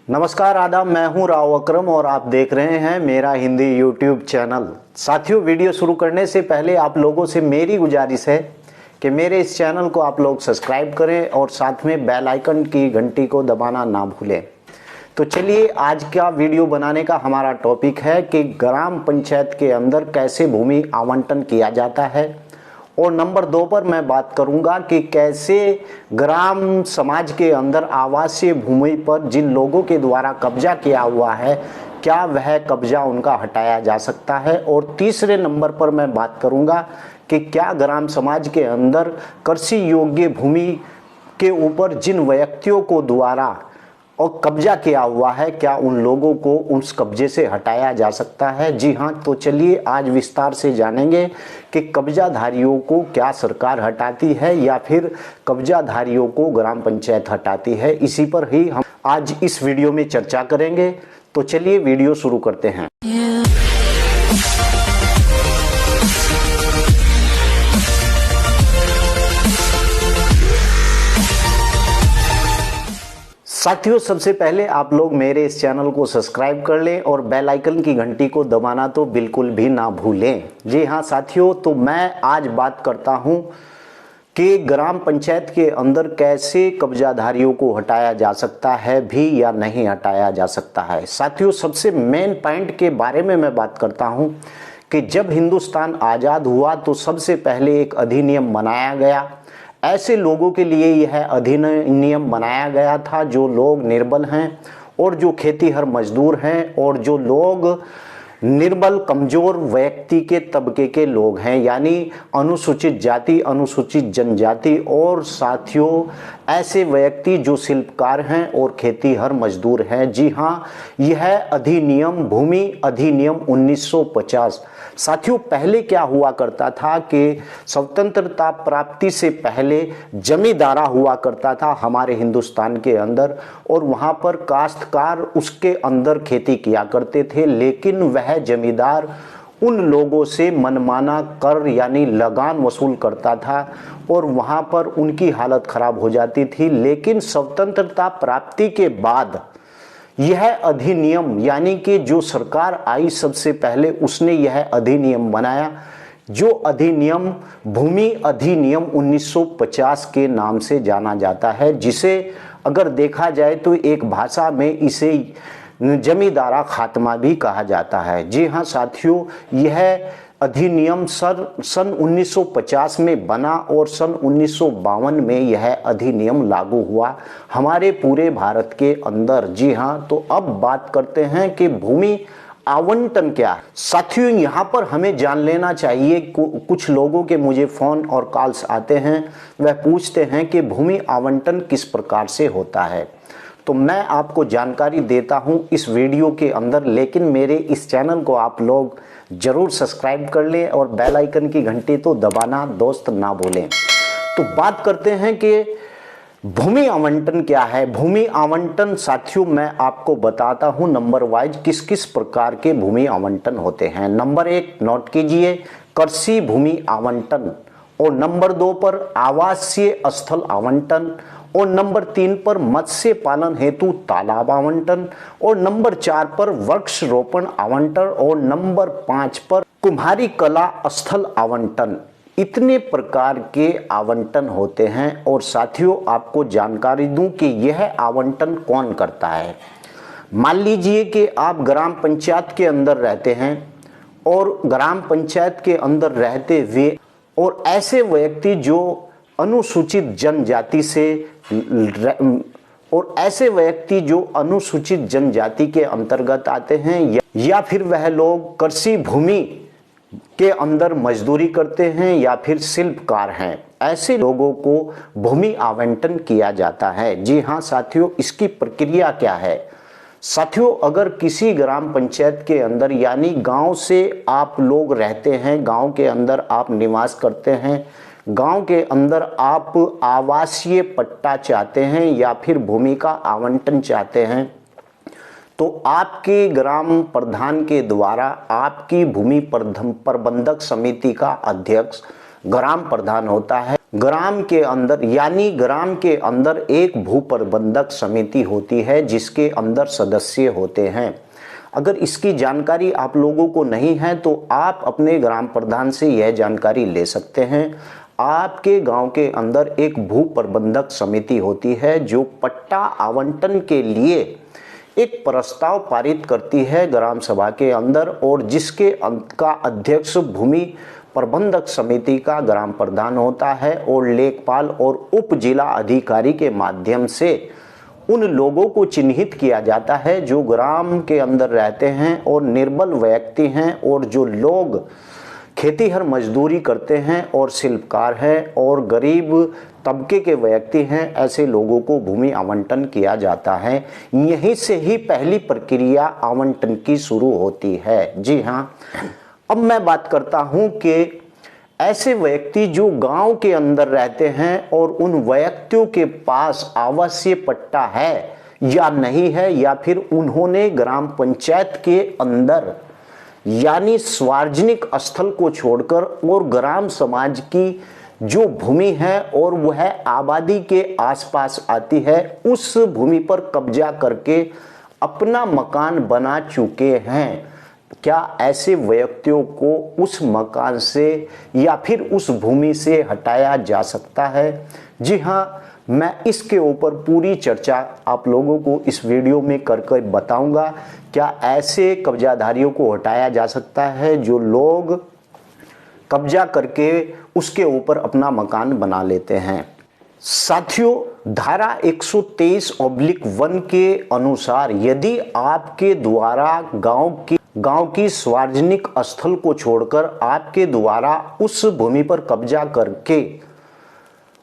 नमस्कार आदाब, मैं हूं राव अकरम और आप देख रहे हैं मेरा हिंदी यूट्यूब चैनल। साथियों, वीडियो शुरू करने से पहले आप लोगों से मेरी गुजारिश है कि मेरे इस चैनल को आप लोग सब्सक्राइब करें और साथ में बेल आइकन की घंटी को दबाना ना भूलें। तो चलिए, आज का वीडियो बनाने का हमारा टॉपिक है कि ग्राम पंचायत के अंदर कैसे भूमि आवंटन किया जाता है, और नंबर 2 पर मैं बात करूंगा कि कैसे ग्राम समाज के अंदर आवासीय भूमि पर जिन लोगों के द्वारा कब्जा किया हुआ है, क्या वह कब्जा उनका हटाया जा सकता है। और तीसरे नंबर पर मैं बात करूंगा कि क्या ग्राम समाज के अंदर कृषि योग्य भूमि के ऊपर जिन व्यक्तियों को द्वारा और कब्जा किया हुआ है, क्या उन लोगों को उस कब्जे से हटाया जा सकता है। जी हाँ, तो चलिए आज विस्तार से जानेंगे कि कब्जाधारियों को क्या सरकार हटाती है या फिर कब्जाधारियों को ग्राम पंचायत हटाती है। इसी पर ही हम आज इस वीडियो में चर्चा करेंगे। तो चलिए वीडियो शुरू करते हैं। साथियों, सबसे पहले आप लोग मेरे इस चैनल को सब्सक्राइब कर लें और बेल आइकन की घंटी को दबाना तो बिल्कुल भी ना भूलें। जी हाँ साथियों, तो मैं आज बात करता हूं कि ग्राम पंचायत के अंदर कैसे कब्जाधारियों को हटाया जा सकता है भी या नहीं हटाया जा सकता है। साथियों, सबसे मेन पॉइंट के बारे में मैं बात करता हूं कि जब हिंदुस्तान आज़ाद हुआ तो सबसे पहले एक अधिनियम बनाया गया। ऐसे लोगों के लिए यह अधिनियम बनाया गया था जो लोग निर्बल हैं और जो खेतीहर मजदूर हैं और जो लोग निर्बल कमजोर व्यक्ति के तबके के लोग हैं, यानी अनुसूचित जाति, अनुसूचित जनजाति और साथियों ऐसे व्यक्ति जो शिल्पकार हैं और खेतीहर मजदूर हैं। जी हाँ, यह अधिनियम भूमि अधिनियम 1950। साथियों, पहले क्या हुआ करता था कि स्वतंत्रता प्राप्ति से पहले जमींदारा हुआ करता था हमारे हिंदुस्तान के अंदर, और वहां पर काश्तकार उसके अंदर खेती किया करते थे। लेकिन वह जमींदार उन लोगों से मनमाना कर यानी लगान वसूल करता था और वहां पर उनकी हालत खराब हो जाती थी। लेकिन स्वतंत्रता प्राप्ति के बाद यह अधिनियम यानी कि जो सरकार आई सबसे पहले उसने यह अधिनियम बनाया, जो अधिनियम भूमि अधिनियम 1950 के नाम से जाना जाता है, जिसे अगर देखा जाए तो एक भाषा में इसे जमींदारा खात्मा भी कहा जाता है। जी हाँ साथियों, यह अधिनियम सन 1950 में बना और सन 1952 में यह अधिनियम लागू हुआ हमारे पूरे भारत के अंदर। जी हाँ, तो अब बात करते हैं कि भूमि आवंटन क्या है। साथियों, यहाँ पर हमें जान लेना चाहिए, कुछ लोगों के मुझे फोन और कॉल्स आते हैं, वह पूछते हैं कि भूमि आवंटन किस प्रकार से होता है। तो मैं आपको जानकारी देता हूं इस वीडियो के अंदर, लेकिन मेरे इस चैनल को आप लोग जरूर सब्सक्राइब कर लें और बेल आइकन की घंटी तो दबाना दोस्त ना भूलें। तो बात करते हैं कि भूमि आवंटन क्या है। भूमि आवंटन साथियों, मैं आपको बताता हूं नंबर वाइज किस किस प्रकार के भूमि आवंटन होते हैं। नंबर 1 नोट कीजिए, कृषि भूमि आवंटन, और नंबर 2 पर आवासीय स्थल आवंटन, और नंबर 3 पर मत्स्य पालन हेतु तालाब आवंटन, और नंबर 4 पर वृक्ष रोपण आवंटन, और नंबर 5 पर कुम्हारी कला स्थल आवंटन। इतने प्रकार के आवंटन होते हैं। और साथियों, आपको जानकारी दूं कि यह आवंटन कौन करता है। मान लीजिए कि आप ग्राम पंचायत के अंदर रहते हैं और ग्राम पंचायत के अंदर रहते हुए और ऐसे व्यक्ति जो अनुसूचित जनजाति से और ऐसे व्यक्ति जो अनुसूचित जनजाति के अंतर्गत आते हैं या फिर वह लोग कृषि भूमि के अंदर मजदूरी करते हैं या फिर शिल्पकार हैं, ऐसे लोगों को भूमि आवंटन किया जाता है। जी हाँ साथियों, इसकी प्रक्रिया क्या है। साथियों, अगर किसी ग्राम पंचायत के अंदर यानी गांव से आप लोग रहते हैं, गांव के अंदर आप निवास करते हैं, गांव के अंदर आप आवासीय पट्टा चाहते हैं या फिर भूमि का आवंटन चाहते हैं, तो आपके ग्राम प्रधान के द्वारा आपकी भूमि प्रबंधक समिति का अध्यक्ष ग्राम प्रधान होता है ग्राम के अंदर यानी ग्राम के अंदर एक भू प्रबंधक समिति होती है जिसके अंदर सदस्य होते हैं। अगर इसकी जानकारी आप लोगों को नहीं है तो आप अपने ग्राम प्रधान से यह जानकारी ले सकते हैं। आपके गांव के अंदर एक भू प्रबंधक समिति होती है जो पट्टा आवंटन के लिए एक प्रस्ताव पारित करती है ग्राम सभा के अंदर, और जिसके का अध्यक्ष भूमि प्रबंधक समिति का ग्राम प्रधान होता है और लेखपाल और उप जिला अधिकारी के माध्यम से उन लोगों को चिन्हित किया जाता है जो ग्राम के अंदर रहते हैं और निर्बल व्यक्ति हैं और जो लोग खेतीहर मजदूरी करते हैं और शिल्पकार हैं और गरीब तबके के व्यक्ति हैं। ऐसे लोगों को भूमि आवंटन किया जाता है। यहीं से ही पहली प्रक्रिया आवंटन की शुरू होती है। जी हाँ, अब मैं बात करता हूं कि ऐसे व्यक्ति जो गांव के अंदर रहते हैं और उन व्यक्तियों के पास आवासीय पट्टा है या नहीं है, या फिर उन्होंने ग्राम पंचायत के अंदर यानी सार्वजनिक स्थल को छोड़कर और ग्राम समाज की जो भूमि है और वह आबादी के आसपास आती है, उस भूमि पर कब्जा करके अपना मकान बना चुके हैं। क्या ऐसे व्यक्तियों को उस मकान से या फिर उस भूमि से हटाया जा सकता है? जी हाँ, मैं इसके ऊपर पूरी चर्चा आप लोगों को इस वीडियो में करके बताऊंगा। क्या ऐसे कब्जाधारियों को हटाया जा सकता है जो लोग कब्जा करके उसके ऊपर अपना मकान बना लेते हैं? साथियों, धारा 123/1 के अनुसार यदि आपके द्वारा गांव की सार्वजनिक स्थल को छोड़कर आपके द्वारा उस भूमि पर कब्जा करके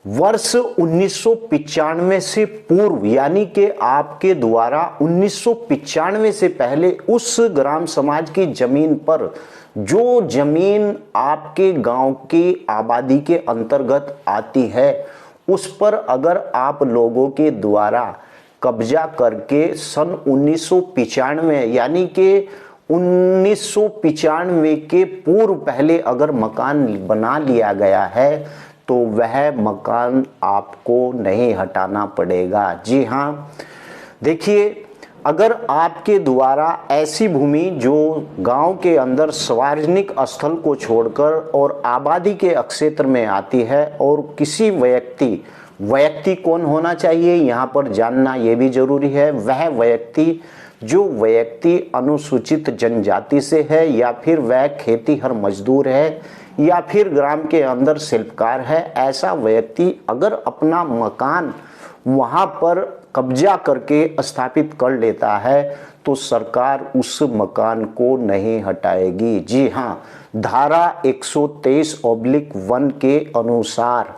वर्ष 1995 से पूर्व यानी कि आपके द्वारा 1995 से पहले उस ग्राम समाज की जमीन पर जो जमीन आपके गांव की आबादी के अंतर्गत आती है, उस पर अगर आप लोगों के द्वारा कब्जा करके सन 1995 यानी कि 1995 के पूर्व पहले अगर मकान बना लिया गया है तो वह मकान आपको नहीं हटाना पड़ेगा। जी हाँ, देखिए, अगर आपके द्वारा ऐसी भूमि जो गांव के अंदर सार्वजनिक स्थल को छोड़कर और आबादी के क्षेत्र में आती है और किसी व्यक्ति कौन होना चाहिए यहाँ पर जानना ये भी जरूरी है। वह व्यक्ति अनुसूचित जनजाति से है या फिर वह खेतीहर मजदूर है या फिर ग्राम के अंदर शिल्पकार है। ऐसा व्यक्ति अगर अपना मकान वहां पर कब्जा करके स्थापित कर लेता है तो सरकार उस मकान को नहीं हटाएगी। जी हाँ, धारा 123/1 के अनुसार।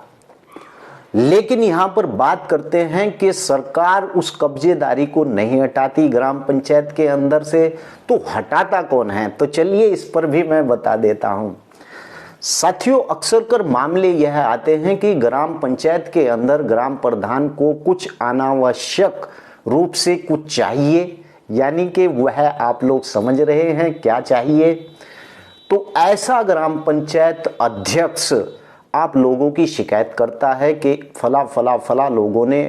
लेकिन यहां पर बात करते हैं कि सरकार उस कब्जेदारी को नहीं हटाती ग्राम पंचायत के अंदर से, तो हटाता कौन है? तो चलिए इस पर भी मैं बता देता हूं। साथियों, अक्सर कर मामले यह आते हैं कि ग्राम पंचायत के अंदर ग्राम प्रधान को कुछ अनावश्यक रूप से कुछ चाहिए, यानी कि वह आप लोग समझ रहे हैं क्या चाहिए। तो ऐसा ग्राम पंचायत अध्यक्ष आप लोगों की शिकायत करता है कि फला लोगों ने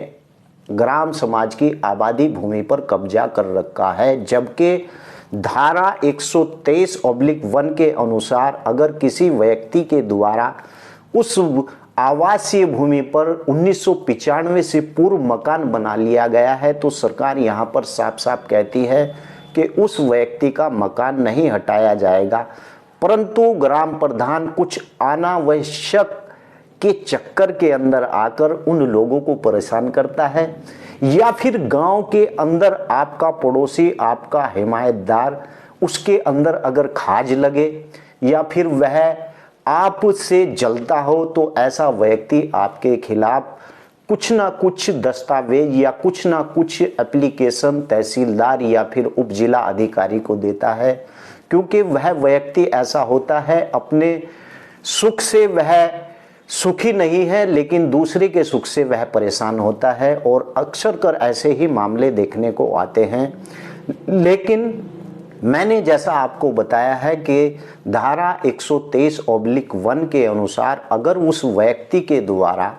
ग्राम समाज की आबादी भूमि पर कब्जा कर रखा है, जबकि धारा 123/1 के अनुसार अगर किसी व्यक्ति के द्वारा उस आवासीय भूमि पर 1995 से पूर्व मकान बना लिया गया है तो सरकार यहां पर साफ साफ कहती है कि उस व्यक्ति का मकान नहीं हटाया जाएगा, परंतु ग्राम प्रधान कुछ अनावश्यक के चक्कर के अंदर आकर उन लोगों को परेशान करता है, या फिर गांव के अंदर आपका पड़ोसी, आपका हिमायतदार, उसके अंदर अगर खाज लगे या फिर वह आपसे जलता हो तो ऐसा व्यक्ति आपके खिलाफ कुछ ना कुछ दस्तावेज या कुछ ना कुछ एप्लीकेशन तहसीलदार या फिर उप जिला अधिकारी को देता है, क्योंकि वह व्यक्ति ऐसा होता है अपने सुख से वह सुखी नहीं है लेकिन दूसरे के सुख से वह परेशान होता है, और अक्सर कर ऐसे ही मामले देखने को आते हैं। लेकिन मैंने जैसा आपको बताया है कि धारा 123/1 के अनुसार अगर उस व्यक्ति के द्वारा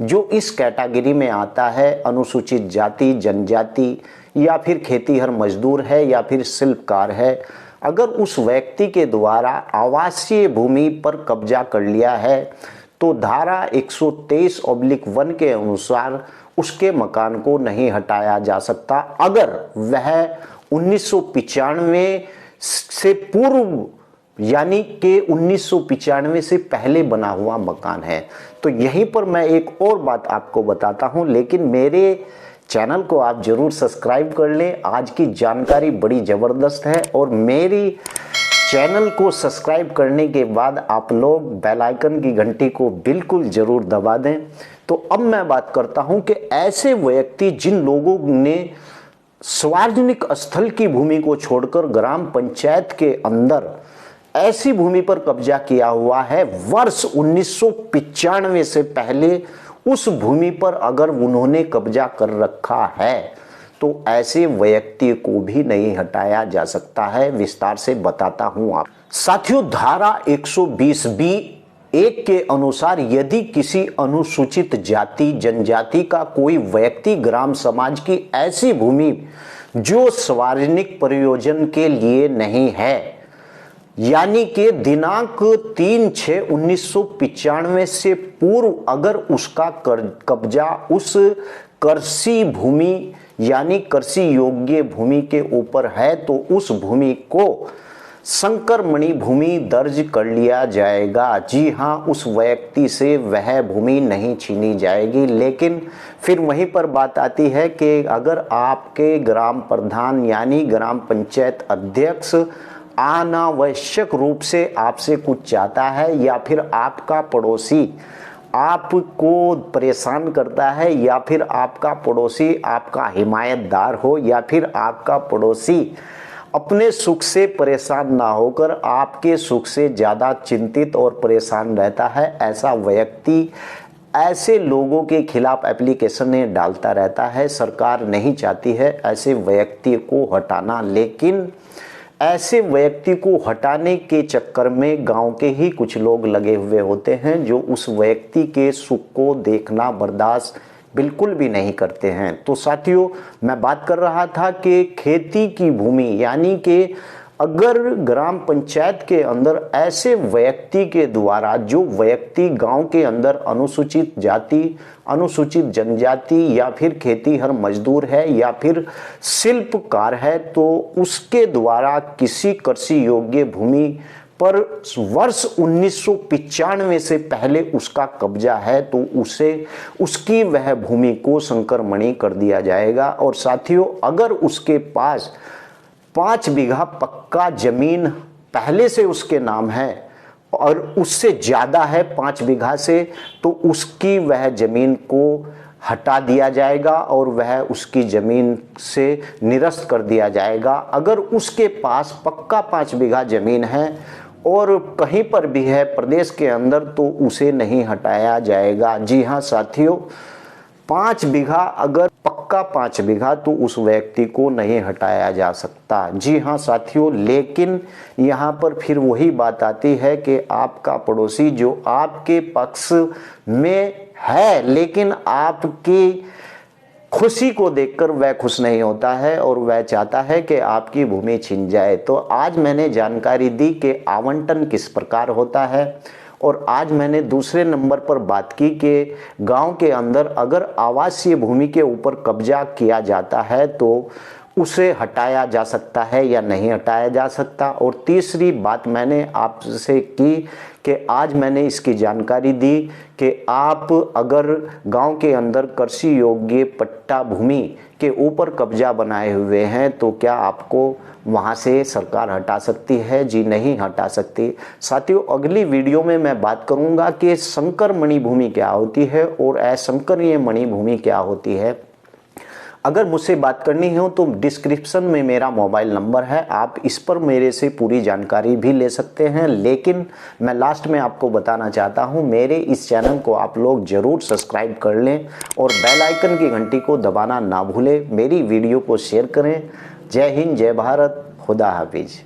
जो इस कैटेगरी में आता है, अनुसूचित जाति, जनजाति या फिर खेतीहर मजदूर है या फिर शिल्पकार है, अगर उस व्यक्ति के द्वारा आवासीय भूमि पर कब्जा कर लिया है तो धारा 123/1 के अनुसार उसके मकान को नहीं हटाया जा सकता अगर वह 1995 से पूर्व यानी कि 1995 से पहले बना हुआ मकान है। तो यहीं पर मैं एक और बात आपको बताता हूं, लेकिन मेरे चैनल को आप जरूर सब्सक्राइब कर लें। आज की जानकारी बड़ी ज़बरदस्त है और मेरी चैनल को सब्सक्राइब करने के बाद आप लोग बेल आइकन की घंटी को बिल्कुल ज़रूर दबा दें। तो अब मैं बात करता हूं कि ऐसे व्यक्ति जिन लोगों ने सार्वजनिक स्थल की भूमि को छोड़कर ग्राम पंचायत के अंदर ऐसी भूमि पर कब्जा किया हुआ है वर्ष 1995 से पहले, उस भूमि पर अगर उन्होंने कब्जा कर रखा है तो ऐसे व्यक्ति को भी नहीं हटाया जा सकता है। विस्तार से बताता हूं आप साथियों। धारा 120(b)(1) के अनुसार यदि किसी अनुसूचित जाति जनजाति का कोई व्यक्ति ग्राम समाज की ऐसी भूमि जो सार्वजनिक प्रयोजन के लिए नहीं है, यानी कि दिनांक 3/6/1995 से पूर्व अगर उसका कब्जा उस कृषि भूमि यानी कृषि योग्य भूमि के ऊपर है तो उस भूमि को संकरमणि भूमि दर्ज कर लिया जाएगा। जी हाँ, उस व्यक्ति से वह भूमि नहीं छीनी जाएगी। लेकिन फिर वहीं पर बात आती है कि अगर आपके ग्राम प्रधान यानी ग्राम पंचायत अध्यक्ष अनावश्यक रूप से आपसे कुछ चाहता है या फिर आपका पड़ोसी आपको परेशान करता है या फिर आपका पड़ोसी आपका हिमायतदार हो या फिर आपका पड़ोसी अपने सुख से परेशान ना होकर आपके सुख से ज़्यादा चिंतित और परेशान रहता है, ऐसा व्यक्ति ऐसे लोगों के खिलाफ एप्लीकेशन डालता रहता है। सरकार नहीं चाहती है ऐसे व्यक्ति को हटाना, लेकिन ऐसे व्यक्ति को हटाने के चक्कर में गांव के ही कुछ लोग लगे हुए होते हैं जो उस व्यक्ति के सुख को देखना बर्दाश्त बिल्कुल भी नहीं करते हैं। तो साथियों, मैं बात कर रहा था कि खेती की भूमि यानी कि अगर ग्राम पंचायत के अंदर ऐसे व्यक्ति के द्वारा जो व्यक्ति गांव के अंदर अनुसूचित जाति, अनुसूचित जनजाति या फिर खेतीहर मजदूर है या फिर शिल्पकार है तो उसके द्वारा किसी कृषि योग्य भूमि पर वर्ष 1995 से पहले उसका कब्जा है तो उसे उसकी वह भूमि को संकरमणि कर दिया जाएगा। और साथियों, अगर उसके पास 5 बीघा पक्का जमीन पहले से उसके नाम है और उससे ज़्यादा है 5 बीघा से, तो उसकी वह ज़मीन को हटा दिया जाएगा और वह उसकी ज़मीन से निरस्त कर दिया जाएगा। अगर उसके पास पक्का 5 बीघा ज़मीन है और कहीं पर भी है प्रदेश के अंदर तो उसे नहीं हटाया जाएगा। जी हाँ साथियों, 5 बीघा अगर पक्का 5 बीघा तो उस व्यक्ति को नहीं हटाया जा सकता। जी हाँ साथियों, लेकिन यहाँ पर फिर वही बात आती है कि आपका पड़ोसी जो आपके पक्ष में है लेकिन आपकी खुशी को देखकर वह खुश नहीं होता है और वह चाहता है कि आपकी भूमि छिन जाए। तो आज मैंने जानकारी दी कि आवंटन किस प्रकार होता है और आज मैंने दूसरे नंबर पर बात की कि गांव के अंदर अगर आवासीय भूमि के ऊपर कब्जा किया जाता है तो उसे हटाया जा सकता है या नहीं हटाया जा सकता। और तीसरी बात मैंने आपसे की कि आज मैंने इसकी जानकारी दी कि आप अगर गांव के अंदर कृषि योग्य पट्टा भूमि के ऊपर कब्जा बनाए हुए हैं तो क्या आपको वहां से सरकार हटा सकती है? जी नहीं हटा सकती। साथियों, अगली वीडियो में मैं बात करूंगा कि संकरमणि भूमि क्या होती है और असंकरणीय मणि भूमि क्या होती है। अगर मुझसे बात करनी हो तो डिस्क्रिप्शन में मेरा मोबाइल नंबर है, आप इस पर मेरे से पूरी जानकारी भी ले सकते हैं। लेकिन मैं लास्ट में आपको बताना चाहता हूं, मेरे इस चैनल को आप लोग ज़रूर सब्सक्राइब कर लें और बेल आइकन की घंटी को दबाना ना भूलें। मेरी वीडियो को शेयर करें। जय हिंद, जय भारत। खुदा हाफिज।